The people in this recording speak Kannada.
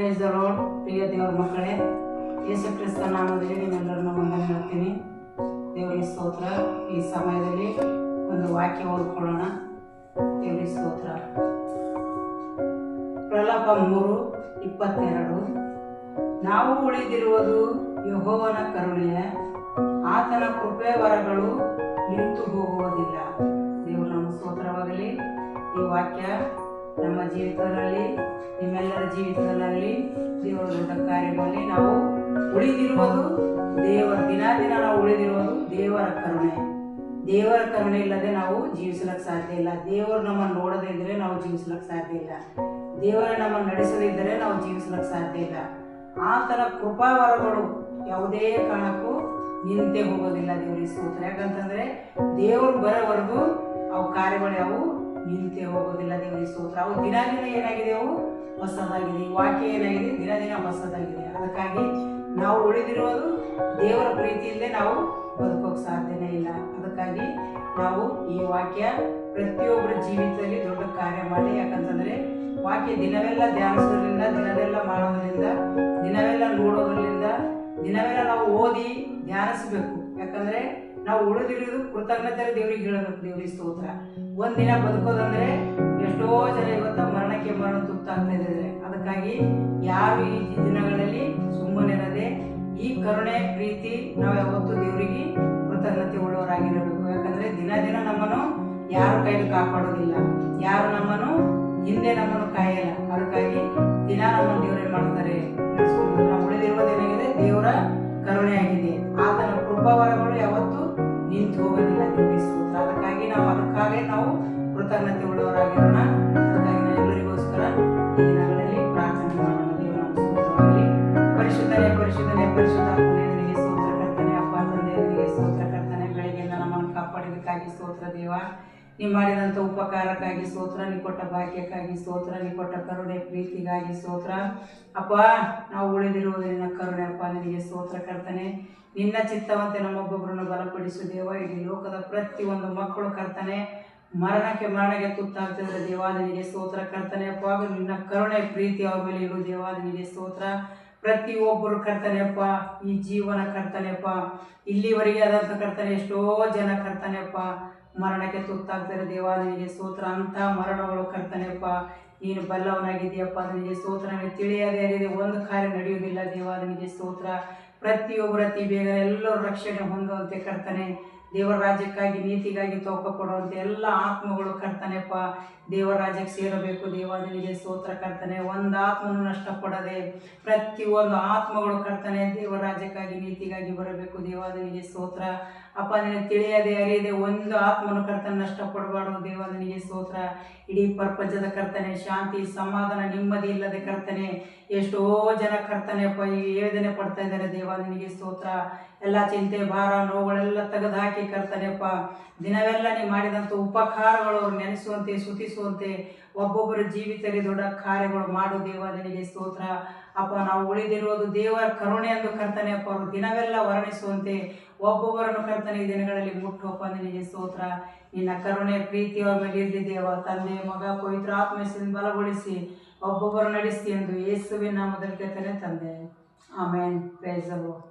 Price the lord. ಪ್ರಿಯ ದೇವರ ಮಕ್ಕಳೇ, ಯೇಸು ಕ್ರಿಸ್ತ ನಾಮದಲ್ಲಿ ನಿಮ್ಮೆಲ್ಲರನ್ನು ವಂದನೆ ಹೇಳ್ತೀನಿ. ದೇವರಿಗೆ ಸ್ತೋತ್ರ. ಈ ಸಮಯದಲ್ಲಿ ಒಂದು ವಾಕ್ಯ ಓದ್ಕೊಳ್ಳೋಣ. ದೇವರಿಗೆ ಸ್ತೋತ್ರ. ಪ್ರಲಾಪ 3:22. ನಾವು ಉಳಿದಿರುವುದು ಯೆಹೋವನ ಕರುಣೆಯ, ಆತನ ಕೃಪೆ ವರಗಳು ನಿಂತು ಹೋಗುವುದಿಲ್ಲ. ದೇವರು ನಮ್ಮ ಸ್ತೋತ್ರವಾಗಲಿ. ಈ ವಾಕ್ಯ ನಮ್ಮ ಜೀವಿತದಲ್ಲಿ, ನಿಮ್ಮೆಲ್ಲರ ಜೀವಿತದಲ್ಲಾಗಲಿ ದೇವರ ದೊಡ್ಡ ಕಾರ್ಯಗಳಲ್ಲಿ ನಾವು ಉಳಿದಿರುವುದು ದಿನ ನಾವು ಉಳಿದಿರುವುದು ದೇವರ ಕರುಣೆ. ದೇವರ ಕರುಣೆ ಇಲ್ಲದೆ ನಾವು ಜೀವಿಸಲಕ್ಕೆ ಸಾಧ್ಯ ಇಲ್ಲ. ದೇವರು ನಮ್ಮನ್ನು ನೋಡದೇ ಇದ್ದರೆ ನಾವು ಜೀವಿಸಲಕ್ಕೆ ಸಾಧ್ಯ ಇಲ್ಲ. ದೇವರ ನಮ್ಮನ್ನು ನಡೆಸದಿದ್ದರೆ ನಾವು ಜೀವಿಸಲಕ್ಕೆ ಸಾಧ್ಯ ಇಲ್ಲ. ಆತನ ಕೃಪಾವರಗಳು ಯಾವುದೇ ಕಾರಣಕ್ಕೂ ನಿಂತೇ ಹೋಗೋದಿಲ್ಲ. ದೇವರಿಗೆ ಸ್ತೋತ್ರ. ಯಾಕಂತಂದರೆ ದೇವರು ಬರೋವರೆಗೂ ಅವು ಕಾರ್ಯಗಳು ಯಾವು ನಿಂತೇ ಹೋಗೋದಿಲ್ಲ. ದೇವರಿಗೆ ಸ್ತೋತ್ರ. ಅವು ದಿನ ಏನಾಗಿದೆ, ಅವು ಹೊಸದಾಗಿದೆ. ಈ ವಾಕ್ಯ ಏನಾಗಿದೆ, ದಿನ ಹೊಸದಾಗಿದೆ. ಅದಕ್ಕಾಗಿ ನಾವು ಉಳಿದಿರುವುದು ದೇವರ ಪ್ರೀತಿಯಿಂದಲೇ ನಾವು ಬದುಕೋಕೆ ಸಾಧ್ಯನೇ ಇಲ್ಲ. ಅದಕ್ಕಾಗಿ ನಾವು ಈ ವಾಕ್ಯ ಪ್ರತಿಯೊಬ್ಬರ ಜೀವಿತದಲ್ಲಿ ದೊಡ್ಡ ಕಾರ್ಯ ಮಾಡಿ. ಯಾಕಂತಂದರೆ ವಾಕ್ಯ ದಿನವೆಲ್ಲ ಧ್ಯಾನಿಸೋದ್ರಿಂದ, ದಿನವೆಲ್ಲ ಮಾಡೋದ್ರಿಂದ, ದಿನವೆಲ್ಲ ನೋಡೋದ್ರಿಂದ, ದಿನವೆಲ್ಲ ನಾವು ಓದಿ ಧ್ಯಾನಿಸಬೇಕು. ಯಾಕಂದರೆ ನಾವು ಉಳಿದಿರೋದು ಕೃತಜ್ಞತೆ ದೇವರಿಗೆ ಹೇಳಬೇಕು. ದೇವರಿಗೆ ಸ್ತೋತ್ರ. ಒಂದಿನ ಬದುಕೋದಂದ್ರೆ ಎಷ್ಟೋ ಜನ ಇವತ್ತು ಮರಣಕ್ಕೆ ಮರಣ ತುತ್ತಾಗ್ತಾ ಇದ್ದಾರೆ. ಅದಕ್ಕಾಗಿ ಯಾರು ಈ ದಿನಗಳಲ್ಲಿ ಸುಮ್ಮನಿರದೆ ಈ ಕರುಣೆ ಪ್ರೀತಿ ನಾವು ಯಾವತ್ತೂ ದೇವರಿಗೆ ಕೃತಜ್ಞತೆ ಉಳ್ಳವರಾಗಿರಬೇಕು. ಯಾಕಂದ್ರೆ ದಿನ ನಮ್ಮನ್ನು ಯಾರು ಕೈಲಿ ಕಾಪಾಡೋದಿಲ್ಲ, ಯಾರು ನಮ್ಮನ್ನು ಹಿಂದೆ ನಮ್ಮನ್ನು ಕಾಯಲ್ಲ. ಅದಕ್ಕಾಗಿ ದಿನ ನಮ್ಮನ್ನು ದೇವರೇನು ಮಾಡ್ತಾರೆ, ನಾವು ಉಳಿದಿರುವುದೇನಾಗಿದೆ, ದೇವರ ಕರುಣೆ ಆಗಿದೆ. ಆತನ ಕೃಪಾವರಗಳು ಯಾವತ್ತೂ ನಿಂತು ಹೋಗೋದಿಲ್ಲ. ದೇವರಿಗೆ ಸ್ತೋತ್ರ. ಅದಕ್ಕಾಗಿ ನಾವು ಕೃತಜ್ಞತೆ ಉಳ್ಳವರಾಗಿರೋಣ. ಅದಕ್ಕಾಗಿ ನಾವು ಎಲ್ಲರಿಗೋಸ್ಕರ ಈ ದಿನಗಳಲ್ಲಿ ಪ್ರಾರ್ಥನೆ ಮಾಡೋಣ. ದೇವರ ಸ್ತೋತ್ರವಾಗಲಿ. ಪರಿಶುದ್ಧನೇ ಪರಿಶುದ್ಧಾತ್ಮನೇ ನಿನಗೆ ಸ್ತೋತ್ರ ಕರ್ತನೆ. ಅಪ್ಪ ತಂದೆ ನಿನಗೆ ಸ್ತೋತ್ರ ಕರ್ತನೆ. ಬೆಳಗ್ಗೆಯಿಂದ ನಮ್ಮನ್ನು ಕಾಪಾಡಿದಕ್ಕಾಗಿ ಸ್ತೋತ್ರ ದೇವ. ನೀ ಮಾಡಿದಂಥ ಉಪಕಾರಕ್ಕಾಗಿ ಸ್ತೋತ್ರ. ನೀ ಕೊಟ್ಟ ಭಾಗ್ಯಕ್ಕಾಗಿ ಸ್ತೋತ್ರ. ನೀ ಕೊಟ್ಟ ಕರುಣೆ ಪ್ರೀತಿಗಾಗಿ ಸ್ತೋತ್ರ. ಅಪ್ಪ, ನಾವು ಉಳಿದಿರುವುದು ನಿನ್ನ ಕರುಣೆ. ಅಪ್ಪ ನಿನಗೆ ಸ್ತೋತ್ರ ಕರ್ತನೆ. ನಿನ್ನ ಚಿತ್ತವಂತೆ ನಮ್ಮೊಬ್ಬೊಬ್ಬರನ್ನು ಬಲಪಡಿಸು ದೇವ. ಇಡೀ ಲೋಕದ ಪ್ರತಿಯೊಂದು ಮಕ್ಕಳು ಕರ್ತನೆ ಮರಣಕ್ಕೆ ತುತ್ತಾಗ್ತಿದ್ರೆ ದೇವ, ನಿನಗೆ ಸ್ತೋತ್ರ ಕರ್ತನೆ. ಅಪ್ಪ, ನಿನ್ನ ಕರುಣೆ ಪ್ರೀತಿ ಅವ್ರ ಮೇಲೆ ಇರು ದೇವ, ನಿನಗೆ ಸ್ತೋತ್ರ. ಪ್ರತಿಯೊಬ್ಬರು ಕರ್ತನೆಯಪ್ಪ ಈ ಜೀವನ ಕರ್ತನೆಯಪ್ಪ ಇಲ್ಲಿವರೆಗೆ ಆದಂಥ ಕರ್ತನೆ ಎಷ್ಟೋ ಜನ ಕರ್ತನೆಯಪ್ಪ ಮರಣಕ್ಕೆ ತುತ್ತಾಗ್ತಾರೆ ದೇವ, ನಿನಗೆ ಸ್ತೋತ್ರ. ಅಂಥ ಮರಣಗಳು ಕರ್ತನೆಯಪ್ಪ ನೀನು ಬಲ್ಲವನಾಗಿದೆಯಪ್ಪ, ನಿನಗೆ ಸ್ತೋತ್ರ. ನನಗೆ ತಿಳಿಯದೇ ಅರಿಯದೆ ಒಂದು ಕಾರ್ಯ ನಡೆಯುವುದಿಲ್ಲ ದೇವ, ನಿನಗೆ ಸ್ತೋತ್ರ. ಪ್ರತಿಯೊಬ್ಬರ ಬೇಗ ಎಲ್ಲರೂ ರಕ್ಷಣೆ ಹೊಂದುವಂತೆ ಕರ್ತನೆ, ದೇವರ ರಾಜ್ಯಕ್ಕಾಗಿ ನೀತಿಗಾಗಿ ತೋಕ ಕೊಡುವಂತೆ ಎಲ್ಲ ಆತ್ಮಗಳು ಕರ್ತನೆಪ್ಪ ದೇವರ ರಾಜ್ಯಕ್ಕೆ ಸೇರಬೇಕು ದೇವ, ನಿನಗೆ ಸ್ತೋತ್ರ ಕರ್ತನೆ. ಒಂದು ಆತ್ಮನು ನಷ್ಟಪಡದೆ ಪ್ರತಿಯೊಂದು ಆತ್ಮಗಳು ಕರ್ತನೆ ದೇವರ ರಾಜ್ಯಕ್ಕಾಗಿ ನೀತಿಗಾಗಿ ಬರಬೇಕು ದೇವ, ನಿನಗೆ ಸ್ತೋತ್ರ. ಅಪ್ಪ, ನಿನಗೆ ತಿಳಿಯದೆ ಅರಿಯದೆ ಒಂದು ಆತ್ಮನು ಕರ್ತನೆ ನಷ್ಟಪಡಬಾರ್ದು ದೇವ, ನಿನಗೆ ಸ್ತೋತ್ರ. ಇಡೀ ಪ್ರಪಂಚದ ಕರ್ತನೆ ಶಾಂತಿ ಸಮಾಧಾನ ನೆಮ್ಮದಿ ಇಲ್ಲದೆ ಕರ್ತನೆ ಎಷ್ಟೋ ಜನ ಕರ್ತನೆಯಪ್ಪ ಈ ವೇದನೆ ಪಡ್ತಾ ಇದ್ದಾರೆ ದೇವ, ನಿನಗೆ ಸ್ತೋತ್ರ. ಎಲ್ಲ ಚಿಂತೆ ಭಾರ ನೋವುಗಳೆಲ್ಲ ತೆಗೆದು ಹಾಕಿ ಕರ್ತನೆಯಪ್ಪ ದಿನವೆಲ್ಲ ನೀ ಮಾಡಿದಂಥ ಉಪಕಾರಗಳು ಅವ್ರು ನೆನೆಸುವಂತೆ ಸ್ತುತಿಸುವಂತೆ ಒಬ್ಬೊಬ್ಬರ ಜೀವಿತದಲ್ಲಿ ದೊಡ್ಡ ಕಾರ್ಯಗಳು ಮಾಡು ದೇವ, ನಿನಗೆ ಸ್ತೋತ್ರ. ಅಪ್ಪ, ನಾವು ಉಳಿದಿರುವುದು ದೇವರ ಕರುಣೆ ಎಂದು ಕರ್ತನೆಯಪ್ಪ ಅವರು ದಿನವೆಲ್ಲ ವರ್ಣಿಸುವಂತೆ ಒಬ್ಬೊಬ್ಬರನ್ನು ಕರ್ತನೆ ಈ ದಿನಗಳಲ್ಲಿ ಮುಟ್ಟುವಪ್ಪ, ನಿನಗೆ ಸ್ತೋತ್ರ. ನಿನ್ನ ಕರುಣೆ ಪ್ರೀತಿ ಅವ್ರ ಮೇಲೆ ಇರಲಿ ದೇವ. ತಂದೆ ಮಗ ಪವಿತ್ರ ಆತ್ಮದಿಂದ ಬಲಗೊಳಿಸಿ ಒಬ್ಬೊಬ್ಬರು ನಡೆಸಿ ಎಂದು ಯೇಸುವಿನ ನಾಮದಲ್ಲಿ ಕೇಳ್ತಾನೆ ತಂದೆ. ಆಮೇನ್. Praise the lord.